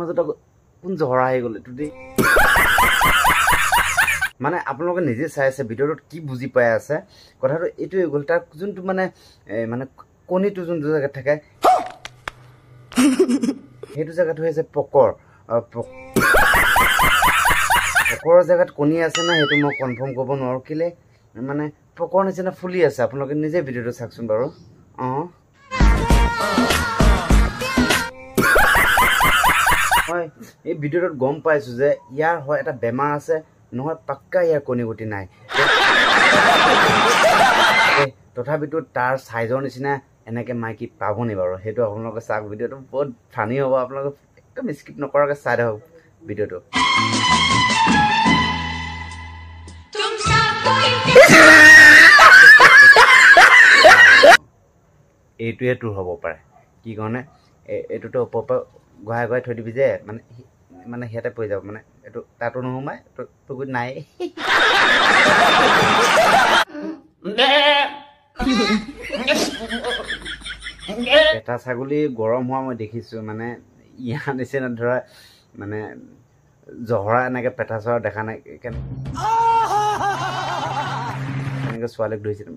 মাজত কোন জহৰা হৈ গ'ল এইটো দেই মানে আপোনালোকে নিজে চাই আছে ভিডিঅ'টোত কি বুজি পাই আছে কথাটো এইটোৱে গ'ল তাৰ যোনটো মানে মানে কণীটো যোনটো জেগাত থাকে সেইটো জেগাটো হৈছে পকৰ পকৰ জেগাত কণী আছে না সেইটো মই কনফাৰ্ম কৰিব নোৱাৰোঁ কেলে মানে পকৰ নিচিনা ফুলি আছে আপোনালোকে নিজে ভিডিঅ'টো চাওকচোন বাৰু হয় এই ভিডিঅ'টোত গম পাইছোঁ যে ইয়াৰ হয় এটা বেমাৰ আছে নহয় পাক্কা ইয়াৰ কণী গুটি নাই তথাপিতো তাৰ চাইজৰ নিচিনা এনেকৈ মাইকী পাবনি বাৰু সেইটো আপোনালোকে চাওক ভিডিঅ'টো বহুত ফানি হ'ব আপোনালোকে একদম স্কিপ নকৰাকৈ চাই থাকক ভিডিঅ'টো এইটোৱে তোৰ হ'ব পাৰে কি কাৰণে এইটোতো ওপৰৰ পৰা গহাই গহাই থৈ দিবি যে মানে সিহঁতে পৰি যাব মানে এইটো তাতো নোসোমাই তোৰ নাই এটা ছাগলী গৰম হোৱা মই দেখিছোঁ মানে ইয়াৰ নিচিনা ধৰা মানে জহৰা এনেকৈ পেটা চহৰা দেখা নাই এনেকৈ ছোৱালীক ধৰিছিল